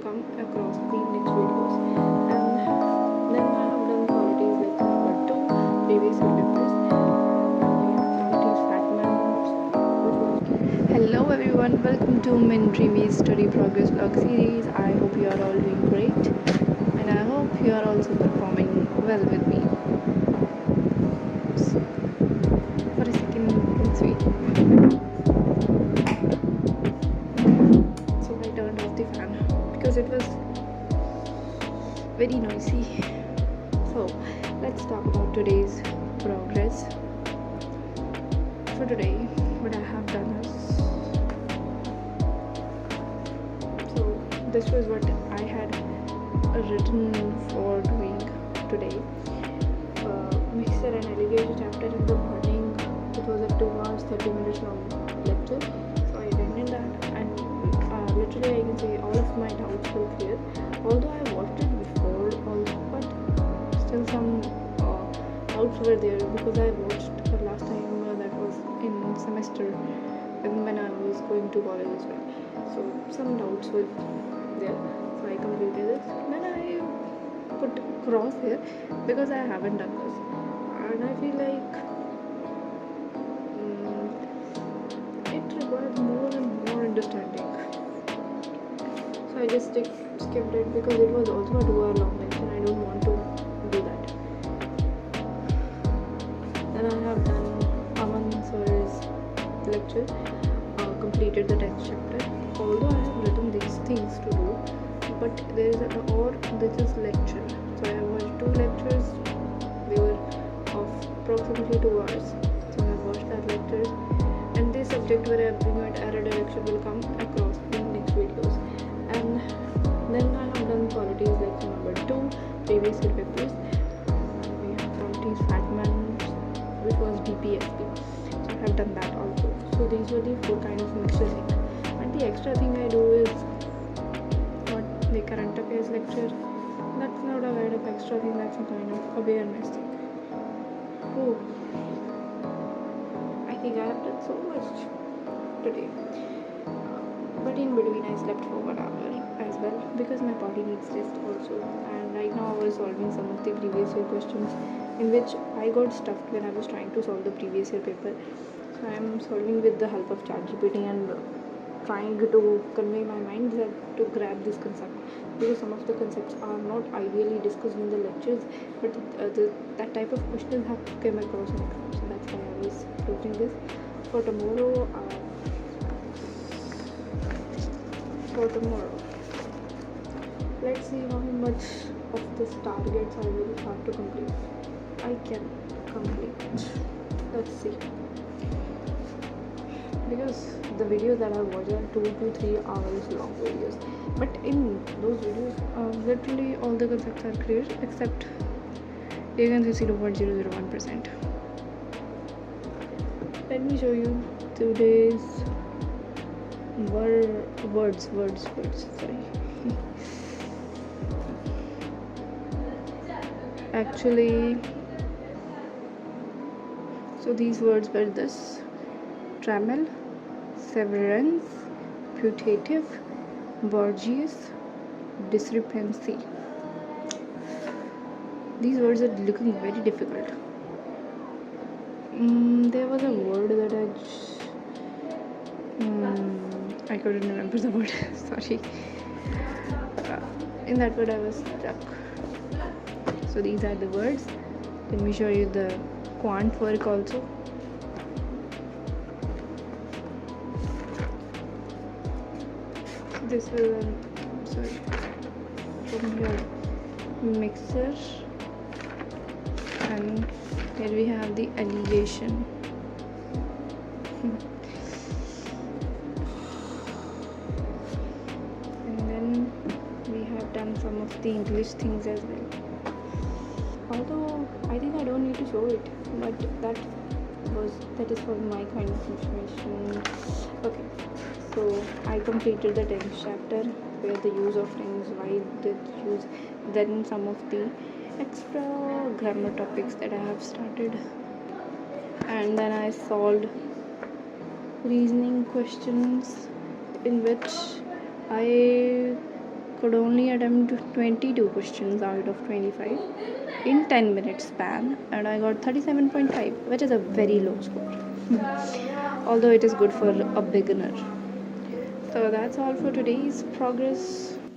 come across the next videos. And then I have done qualities like number 2 previous year papers. Qualities fragments. Hello everyone, welcome to Min Dreamy Study Progress vlog series. I hope you are all doing great, and I hope you are also performing well with me. For a second, it's wait. So I turned off the fan because it was very noisy. So let's talk about today's progress. For today, what I have done is, so this was what I had written for doing today. Mixer and allegation chapter in the morning. It was a 2 hours 30 minutes long lecture, so I attended that, and literally I can say all of my doubts were clear. Although I watched it before also, but still some doubts were there because I watched last time that was in semester when I was going to college as well. So some doubts were there, so I completed it. Then I put cross here because I haven't done this, and I feel like it required more and more understanding. So I just skipped it because it was also a 2 hour long lecture. I don't want to do that. Then I have done Aman sir's lecture, completed the text chapter. Although I have written these things to do, but there is this is lecture. So I have watched 2 lectures. They were of approximately 2 hours. So I have watched that lecture, and this subject where I bring it error direction will come across in next videos. And then I have done qualities like number 2 previous year papers. We have qualities fragments, which was BPSP. So I have done that also. So these were the 4 kind of mixture things. And the extra thing I do is what the current affairs lecture. That's not a kind of extra thing, that's a kind of awareness thing. Oh, I think I have done so much today. But in between I slept for 1 hour as well because my body needs rest also. And right now I was solving some of the previous year questions in which I got stuffed when I was trying to solve the previous year paper. So I am solving with the help of ChatGPT and trying to convey my mind that to grab this concept, because some of the concepts are not ideally discussed in the lectures, but that type of questions have come across in exam. So that's why I was approaching this. For tomorrow, let's see how much of this targets I will have to complete. I can complete. Let's see. Because the videos that I watch are 2 to 3 hours long videos, but in those videos, literally all the concepts are clear except you can see 0.001%. Let me show you today's words. Sorry. Actually, so these words were this: trammel, severance, putative, Borgias, discrepancy. These words are looking very difficult. There was a word that I couldn't remember the word. Sorry. In that word I was stuck. So these are the words. Let me show you the quant work also. This is from here mixer, and here we have the allegation. And then we have done some of the English things as well. Although I think I don't need to show it, but that is for my kind of information. Okay, so I completed the 10th chapter where the use of things, why did use, then some of the extra grammar topics that I have started, and then I solved reasoning questions in which I could only attempt 22 questions out of 25 in 10 minutes span, and I got 37.5, which is a very low score. Although it is good for a beginner. So that's all for today's progress